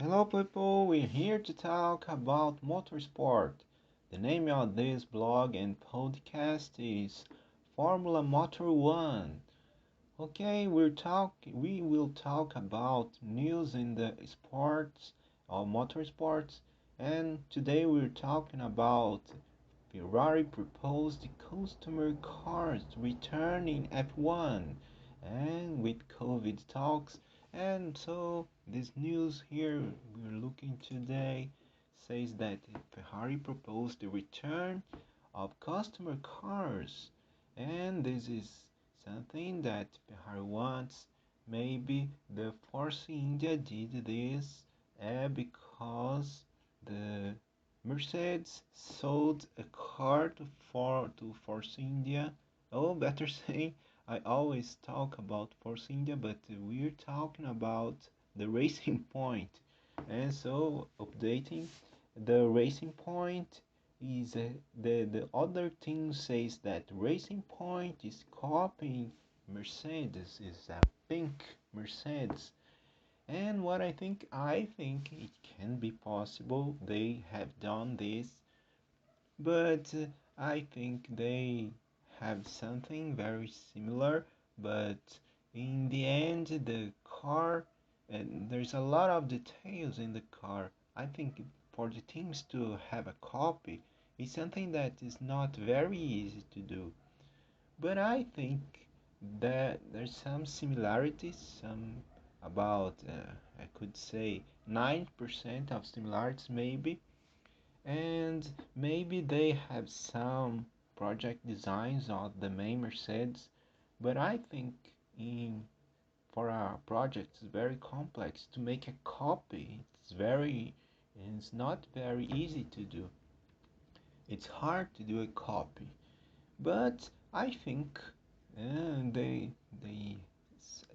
Hello, people. We're here to talk about motorsport. The name of this blog and podcast is Formula Motor One. Okay, we will talk about news in the sports or motorsports, and today we're talking about Ferrari proposed customer cars return in F1 and with COVID talks. And so this news here we're looking today says that Ferrari proposed the return of customer cars, and this is something that Ferrari wants. Maybe the Force India did this because the Mercedes sold a car to Force India. Oh, better say, I always talk about Force India, but we're talking about the Racing Point. And so, updating the Racing Point is the other thing says that Racing Point is copying Mercedes, is a pink Mercedes. And what I think it can be possible they have done this, but I think they have something very similar, but in the end, the car, and there's a lot of details in the car. I think for the teams to have a copy is something that is not very easy to do. But I think that there's some similarities, some about I could say 9% of similarities maybe, and maybe they have some project designs of the main Mercedes, but I think in for a project it's very complex to make a copy. It's not very easy to do. It's hard to do a copy. But I think they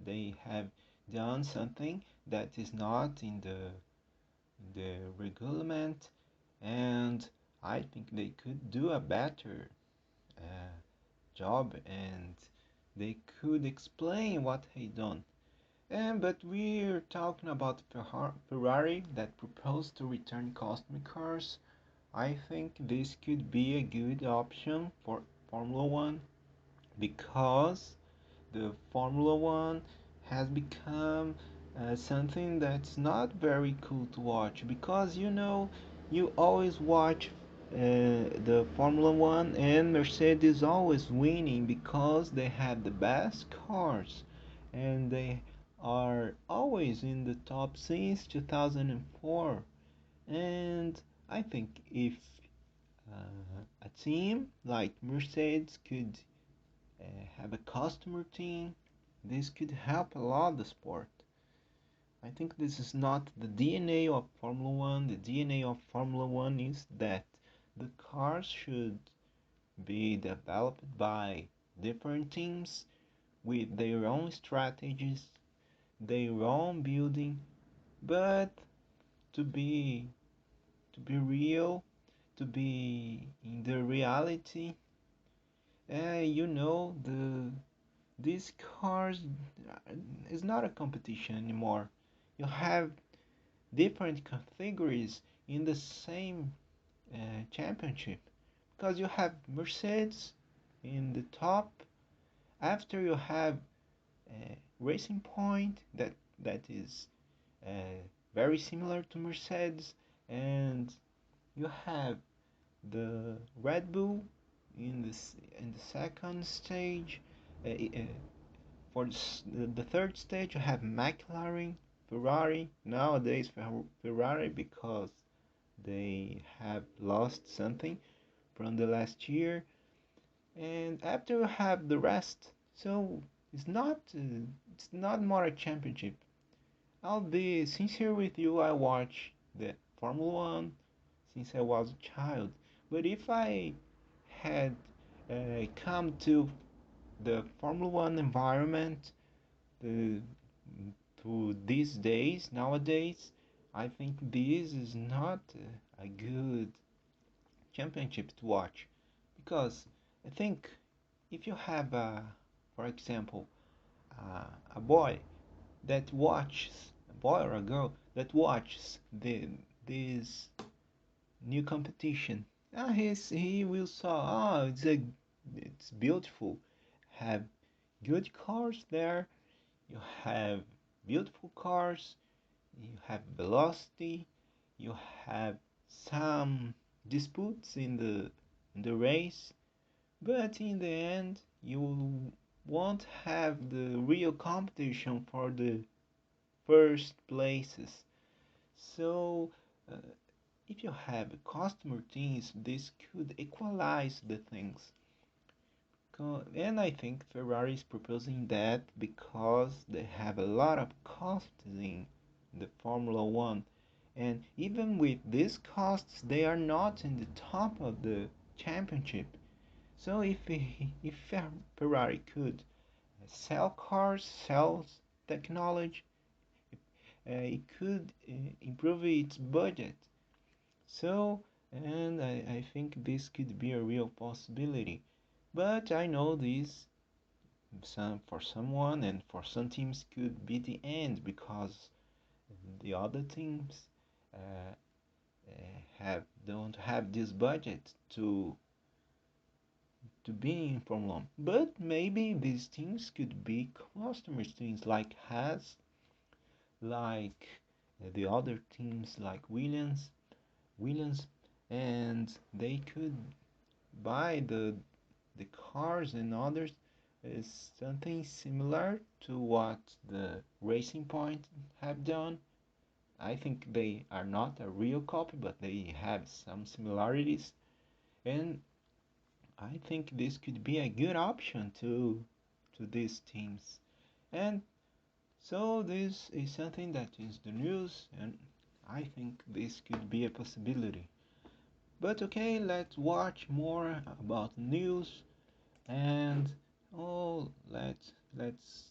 they have done something that is not in the regulament, and I think they could do a better uh, job, and they could explain what they done. And but we're talking about Ferrari that proposed to return customer cars. I think this could be a good option for Formula One because the Formula One has become something that's not very cool to watch because you always watch the Formula One and Mercedes always winning because they have the best cars and they are always in the top since 2004. And I think if a team like Mercedes could have a customer team, this could help a lot the sport. I think this is not the DNA of Formula One. The DNA of Formula One is that the cars should be developed by different teams with their own strategies, their own building, but to be to be real, to be in the reality, these cars is not a competition anymore. You have different categories in the same championship because you have Mercedes in the top. After you have Racing Point that is very similar to Mercedes, and you have the Red Bull in the second stage. For the third stage, you have McLaren, Ferrari. Nowadays, Ferrari because they have lost something from the last year, and after you have the rest, so it's not more a championship. I'll be sincere with you. I watch the Formula One since I was a child, but if I had come to the Formula One environment uh, to these days, nowadays, I think this is not a good championship to watch because I think if you have, for example, a boy that watches a boy or a girl that watches this new competition. He will saw, it's beautiful. Have good cars there. You have beautiful cars. You have velocity. You have some disputes in the race, but in the end, you won't have the real competition for the first places. So, uh, if you have customer teams, this could equalize the things. And I think Ferrari is proposing that because they have a lot of costs in the Formula One. And even with these costs, they are not in the top of the championship. So if Ferrari could sell cars, sell technology, it could improve its budget. So, and I think this could be a real possibility. But I know this for someone and for some teams could be the end because the other teams uh, have don't have this budget to be in Formula One. But maybe these teams could be customers teams like Haas, like the other teams like Williams, and they could buy the cars and others is something similar to what the Racing Point have done. I think they are not a real copy, but they have some similarities, and I think this could be a good option to these teams. And so this is something that is the news, and I think this could be a possibility. But okay, let's watch more about news. And oh, let's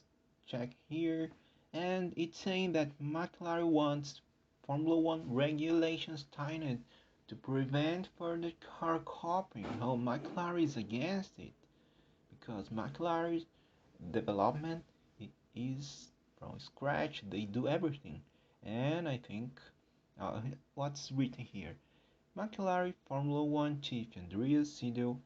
check here. And it's saying that McLaren wants Formula One regulations tightened to prevent further car copying. No, McLaren is against it because McLaren's development is from scratch. They do everything, and I think what's written here. McLaren Formula One chief Andreas Seidel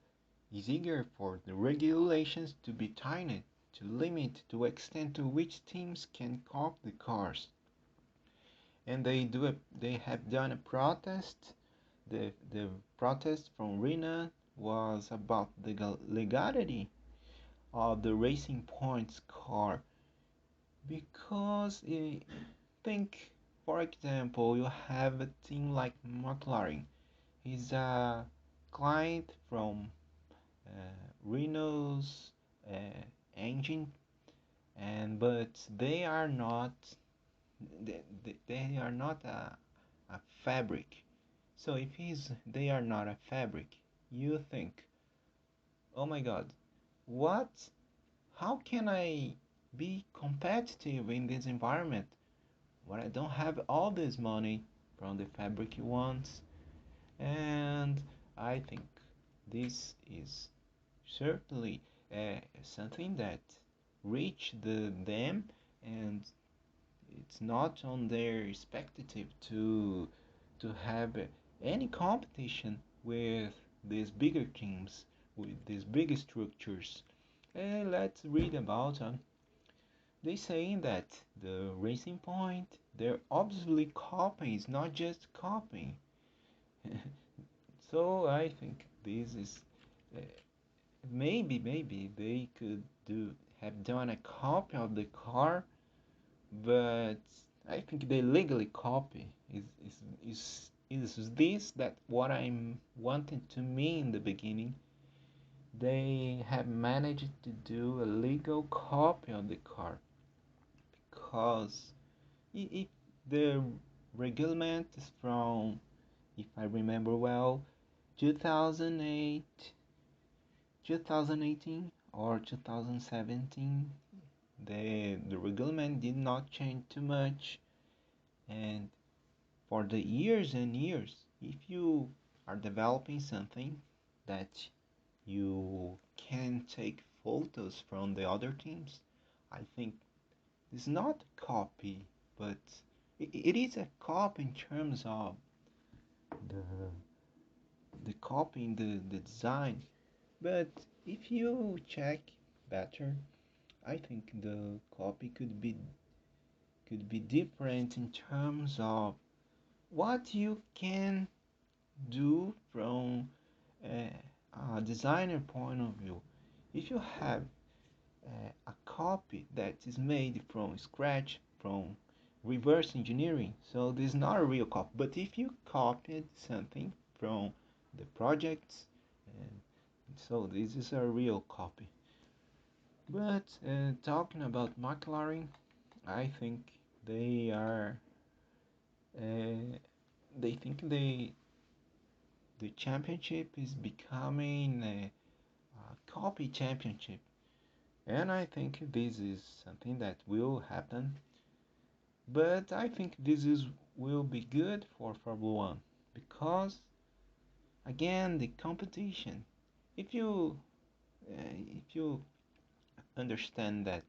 is eager for the regulations to be tightened to limit the extent to which teams can copy the cars. And they have done a protest. The protest from Rina was about the legality of the Racing Points car because think, for example, you have a team like McLaren. He's a client from Renault's engine, and but they are not a fabric. So if they are not a fabric, you think, oh my God, what? How can I be competitive in this environment when I don't have all this money from the fabric ones? And I think this is certainly something that reach them, and it's not on their expectative to have any competition with these bigger teams, with these bigger structures. And let's read about them. They saying that the Racing Point, they're obviously copying, it's not just copying. So I think this is uh, maybe they could do have done a copy of the car, but I think they legally copy. Is this that what I'm wanting to mean in the beginning? They have managed to do a legal copy of the car because if the regulation is from, if I remember well, 2008, 2018 or 2017, the regulation did not change too much, and for the years and years, if you are developing something that you can take photos from the other teams, I think it's not a copy, but it is a copy in terms of the the copy in the design. But if you check better, I think the copy could be different in terms of what you can do from a, a designer point of view. If you have a copy that is made from scratch, from reverse engineering, so this is not a real copy. But if you copied something from the projects, and so this is a real copy. But talking about McLaren, I think they are. They think the championship is becoming a copy championship, and I think this is something that will happen. But I think this is will be good for Formula One because again the competition. If you if you understand that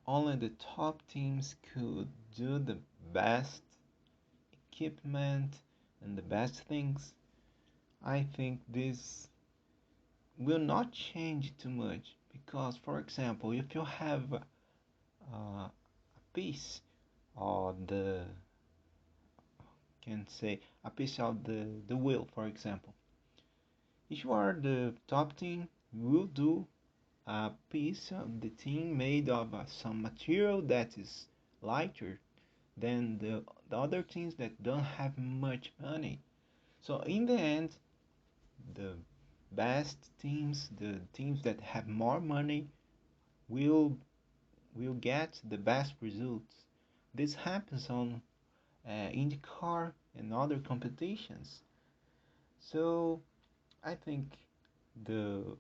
only the top teams could do the best equipment and the best things, I think this will not change too much because, for example, if you have a piece of the can say a piece of the wheel, for example, if you are the top team, you will do a piece of the team made of some material that is lighter than the other teams that don't have much money. So in the end, the best teams, the teams that have more money, will will get the best results. This happens on IndyCar and other competitions. So I think the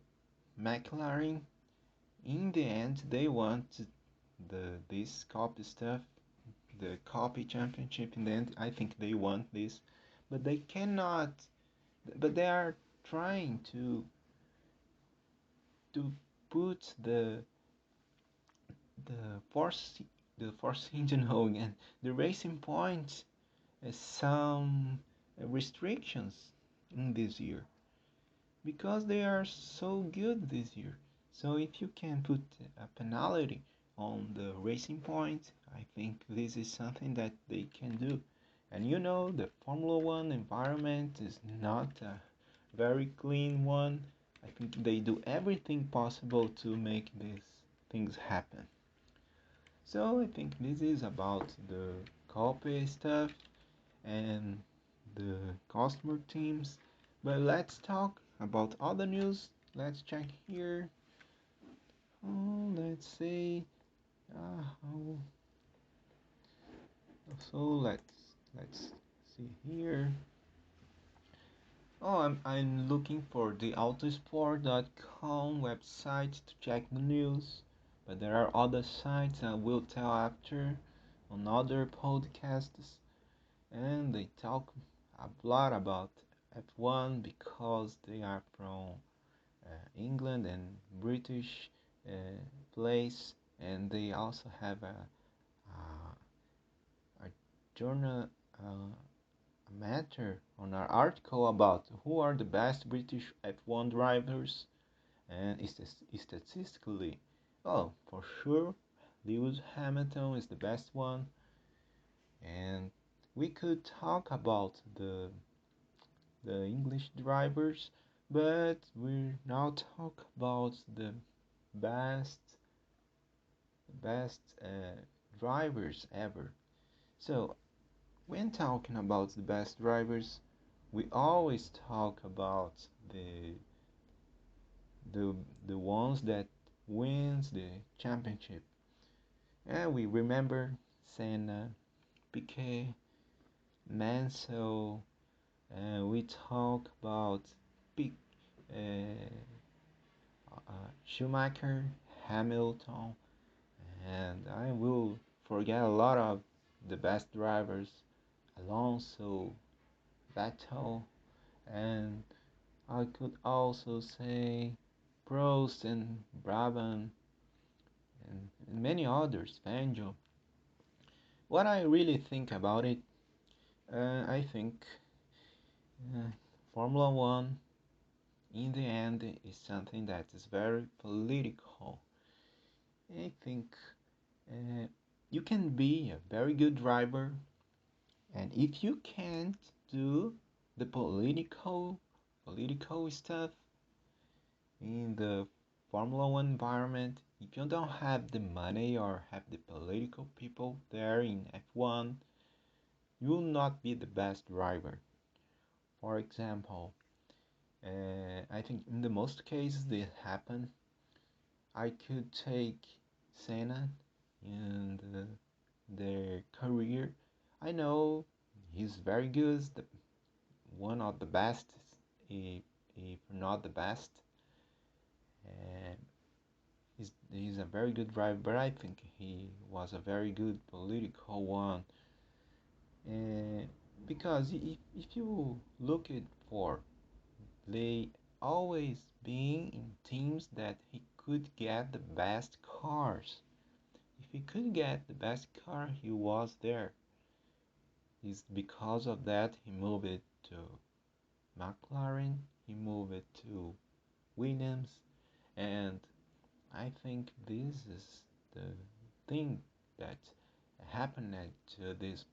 McLaren, in the end, they want this copy stuff, the copy championship. In the end, I think they want this, but they cannot. But they are trying to put the force the force engine again, the racing points, some restrictions in this year because they are so good this year. So if you can put a penalty on the racing point, I think this is something that they can do. And you know, the Formula One environment is not a very clean one. I think they do everything possible to make these things happen. So I think this is about the copy stuff and the customer teams. But let's talk about other news. Let's check here. Oh, let's see. Oh, so let's see here. Oh, I'm looking for the autosport.com website to check the news, but there are other sites I will tell after on other podcasts, and they talk a lot about F1 because they are from England and British uh, place, and they also have a journal a matter on our article about who are the best British F1 drivers, and statistically, oh, for sure, Lewis Hamilton is the best one, and we could talk about the English drivers, but we now talk about the best best drivers ever. So when talking about the best drivers, we always talk about the the the ones that wins the championship. And we remember Senna, Piquet, Mansell, and we talk about Pic, uh, Schumacher, Hamilton, and I will forget a lot of the best drivers, Alonso, Vettel, and I could also say Prost and Brabham and many others, Fangio. what I really think about it, I think uh, Formula One in the end is something that is very political. I think uh, you can be a very good driver, and if you can't do the political stuff in the Formula One environment, if you don't have the money or have the political people there in F1, you will not be the best driver. For example, I think in the most cases that happen, I could take Senna in their career. I know he's very good, one of the best, if not the best. And he's a very good driver, but I think he was a very good political one. And because if you look it for, they always being in teams that he could get the best cars. If he could get the best car, he was there. It's because of that he moved it to McLaren, he moved it to Williams, and I think this is the thing that happened to these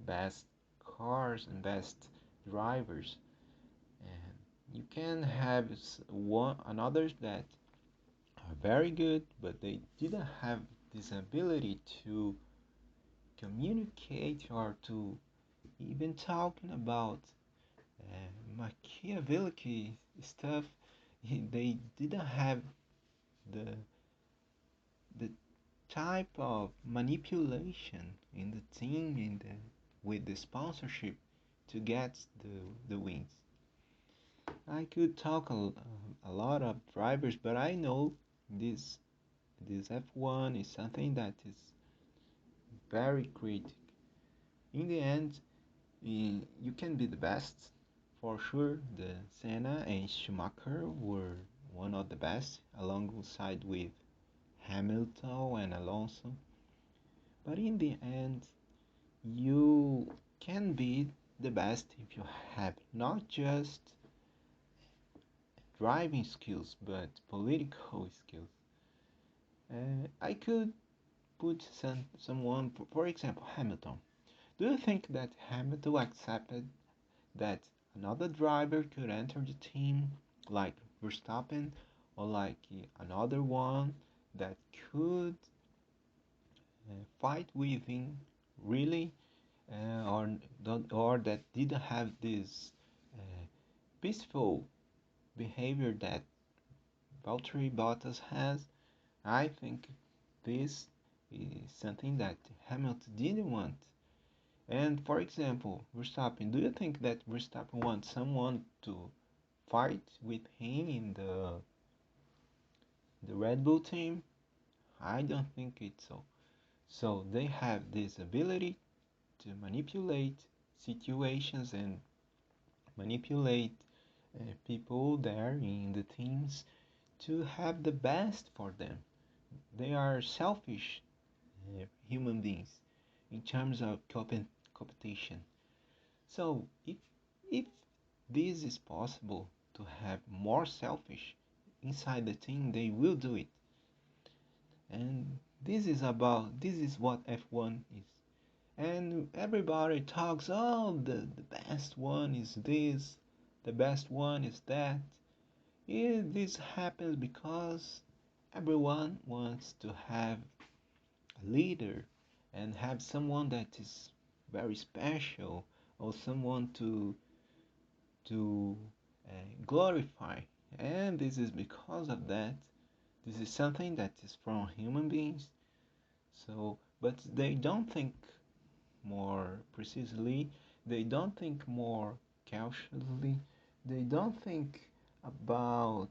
best cars and best drivers. And you can have one another that are very good, but they didn't have this ability to communicate or to even talking about Machiavelli stuff. They didn't have the the type of manipulation in the team with the sponsorship to get the wins. I could talk a lot of drivers, but I know this this F1 is something that is very critical. In the end, you can be the best for sure. The Senna and Schumacher were one of the best, alongside with Hamilton and Alonso. But in the end, you can be the best if you have not just driving skills but political skills. I could put someone, for example, Hamilton. Do you think that Hamilton accepted that another driver could enter the team, like Verstappen, or like another one that could fight with him, really, or that didn't have this uh, peaceful behavior that Valtteri Bottas has? I think this is something that Hamilton didn't want. And for example, Verstappen, do you think that Verstappen wants someone to fight with him in the Red Bull team? I don't think it's so. So they have this ability to manipulate situations and manipulate people there in the teams to have the best for them. They are selfish human beings in terms of competition. So if this is possible to have more selfish inside the team, they will do it. And this is what F1 is. And everybody talks, oh, the best one is this, the best one is that. This happens because everyone wants to have a leader and have someone that is very special, or someone to glorify. And this is because of that. This is something that is from human beings. So, but they don't think more precisely, they don't think more cautiously, they don't think about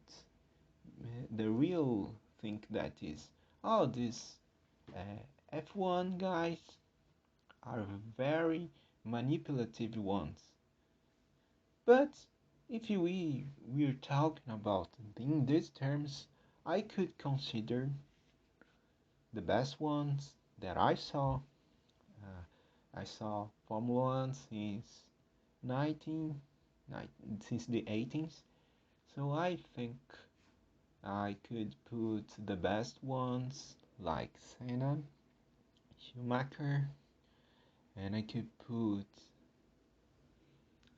the real thing that is, oh, these F1 guys are very manipulative ones. But if we're talking about in these terms, I could consider the best ones that I saw. I saw Formula One since 19, since the 18th. So I think I could put the best ones like Senna, Schumacher, and I could put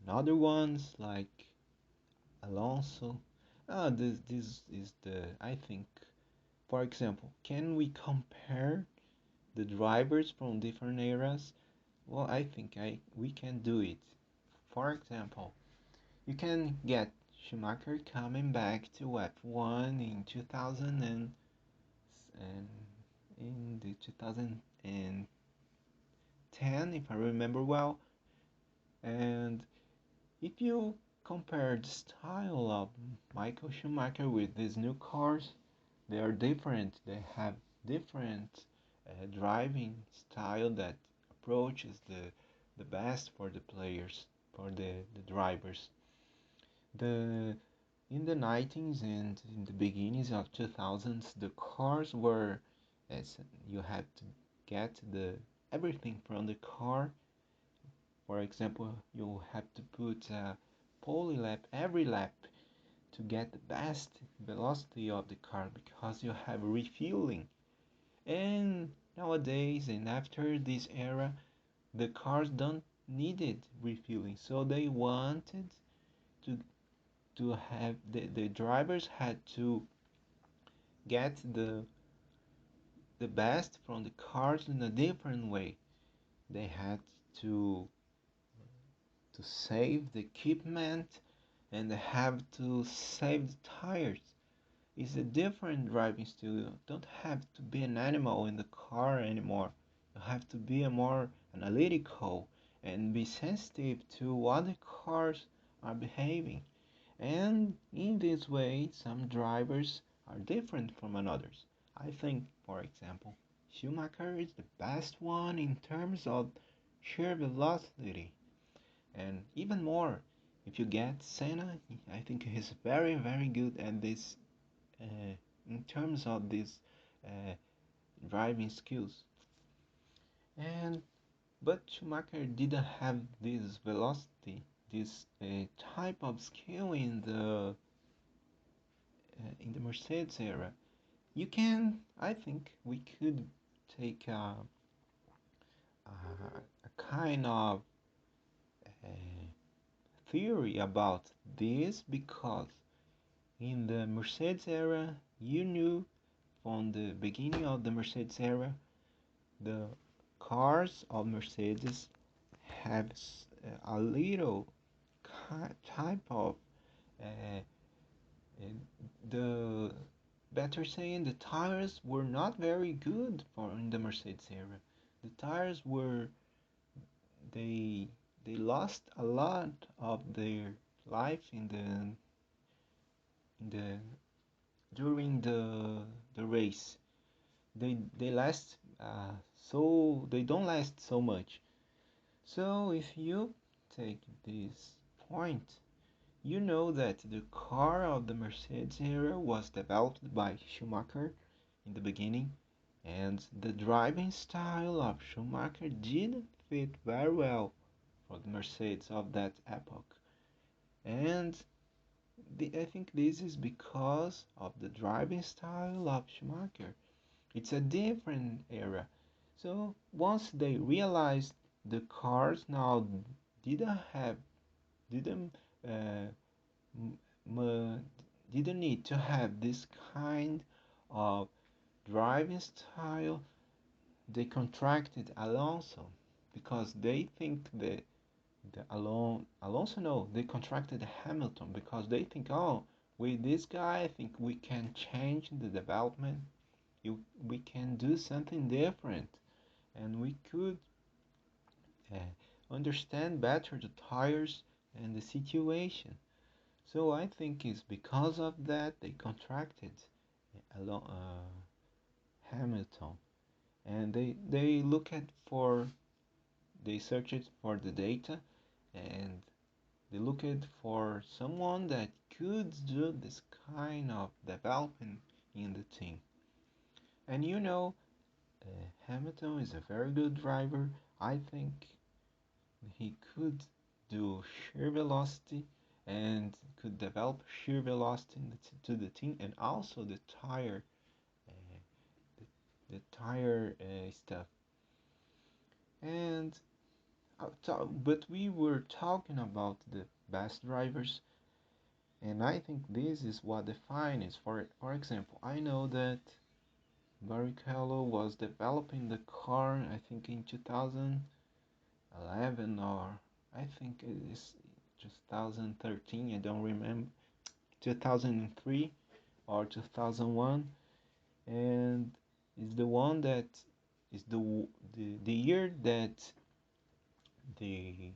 another ones like Alonso. This is the I think. For example, can we compare the drivers from different eras? Well, I think I we can do it. For example, you can get Schumacher coming back to F1 in 2000 and in the 2010, if I remember well. And if you compare the style of Michael Schumacher with these new cars, they are different. They have different driving style that approaches the best for the players, for the drivers. The in the 90s and in the beginnings of 2000s, the cars were as you had to get the everything from the car. For example, you have to put a poly lap every lap to get the best velocity of the car because you have refueling. And nowadays and after this era, the cars don't needed refueling, so they wanted to have the drivers had to get the best from the cars in a different way. They had to to save the equipment and they have to save the tires. It's a different driving style. You don't have to be an animal in the car anymore. You have to be a more analytical and be sensitive to what the cars are behaving. And in this way, some drivers are different from others. I think, for example, Schumacher is the best one in terms of sheer velocity. And even more, if you get Senna, I think he's very, very good at this in terms of these uh, driving skills. And but Schumacher didn't have this velocity, this type of skill in the Mercedes era. You can, I think, we could take a kind of uh, theory about this because in the Mercedes era, you knew from the beginning of the Mercedes era the cars of Mercedes have a little type of uh, uh, the better saying the tires were not very good for in the Mercedes era. The tires were they they lost a lot of their life in the during the race. They last so they don't last so much. So if you take this point, you know that the car of the Mercedes era was developed by Schumacher in the beginning, and the driving style of Schumacher didn't fit very well for the Mercedes of that epoch. And I think this is because of the driving style of Schumacher. It's a different era. So once they realized the cars now didn't have didn't uh, m- didn't need to have this kind of driving style, they contracted Alonso because they think Alonso no, they contracted Hamilton because they think, oh, with this guy, I think we can change the development. We can do something different, and we could uh, understand better the tires and the situation. So I think it's because of that they contracted Hamilton, and they look at for they search it for the data, and they look at for someone that could do this kind of development in the team. And Hamilton is a very good driver. I think he could do sheer velocity and could develop sheer velocity to the team, and also uh, the tire stuff. And but we were talking about the best drivers, and I think this is what defines. For example, I know that Barrichello was developing the car, I think in 2011, or I think it is 2013, I don't remember, 2003 or 2001, and is the one that is the year that the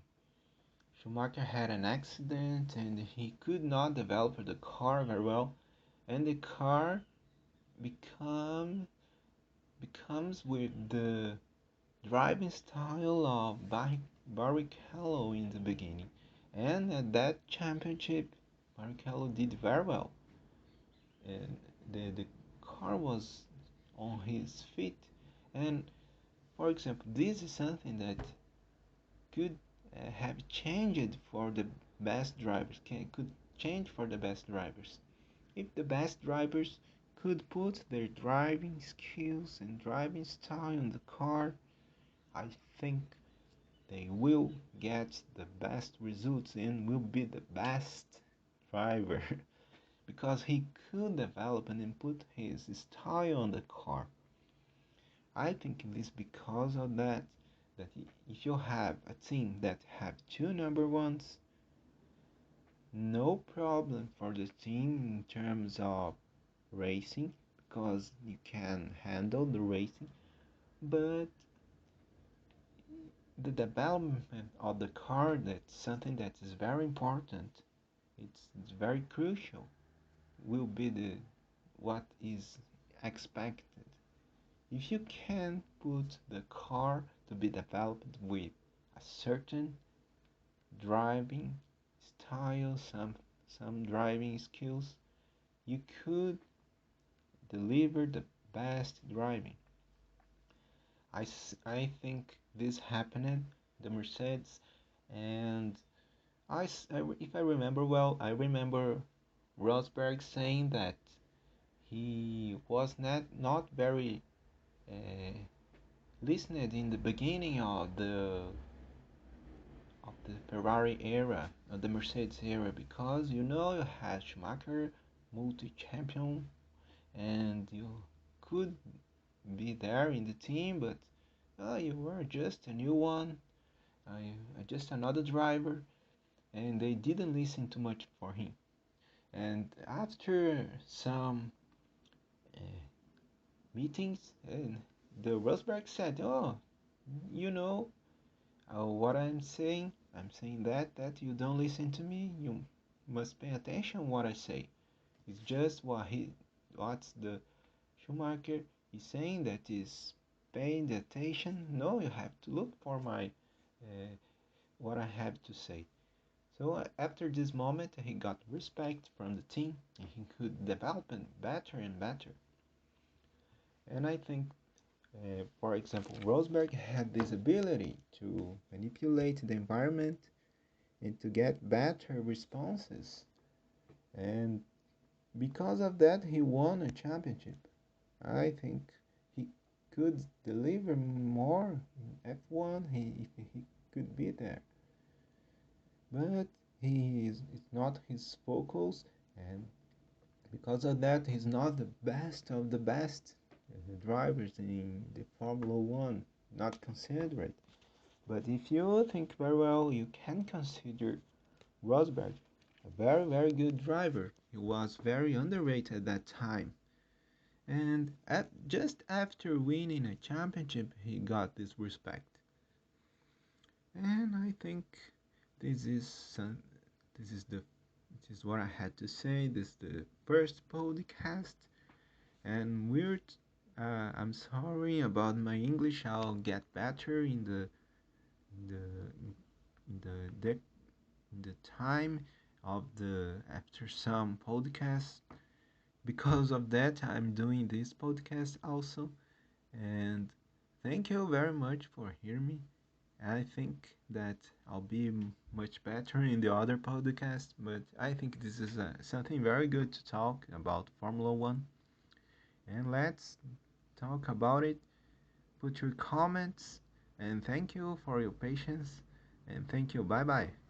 Schumacher had an accident and he could not develop the car very well, and the car become becomes with the driving style of Barrichello in the beginning. And at that championship, Barrichello did very well. And the car was on his feet. And for example, this is something that could have changed for the best drivers, could change for the best drivers. If the best drivers could put their driving skills and driving style in the car, I think they will get the best results and will be the best driver because he could develop and input his style on the car. I think it is because of that if you have a team that have two number ones, no problem for the team in terms of racing because you can handle the racing, but the development of the car, that's something that is very important. It's very crucial, will be the what is expected. If you can put the car to be developed with a certain driving style, some driving skills, you could deliver the best driving. I think this happened the Mercedes, and if I remember well, I remember Rosberg saying that he was not very uh, listened in the beginning of the Ferrari era, of the Mercedes era, because you had Schumacher, multi-champion, and you could be there in the team, but you were just a new one, just another driver, and they didn't listen too much for him. And after some uh, meetings, and the Rosberg said, "Oh, you know what I'm saying? I'm saying that you don't listen to me. You must pay attention what I say. It's just what's the Schumacher is saying that is paying the attention. No, you have to look for my what I have to say." So after this moment, he got respect from the team, and he could develop it better and better. And I think, for example, Rosberg had this ability to manipulate the environment and to get better responses. And because of that, he won a championship. I think he could deliver more in F1. If he could be there, but it's not his focus, and because of that, he's not the best of the best drivers in the Formula One. Not considered. But if you think very well, you can consider Rosberg a very, very good driver. He was very underrated at that time. And just after winning a championship, he got this respect. And I think this is this is the this is what I had to say. This is the first podcast, and I'm sorry about my English. I'll get better in the in the time of the after some podcasts. Because of that, I'm doing this podcast also. And thank you very much for hearing me. I think that I'll be much better in the other podcast, but I think this is something very good to talk about Formula One. And let's talk about it. Put your comments, and thank you for your patience. And thank you. Bye bye.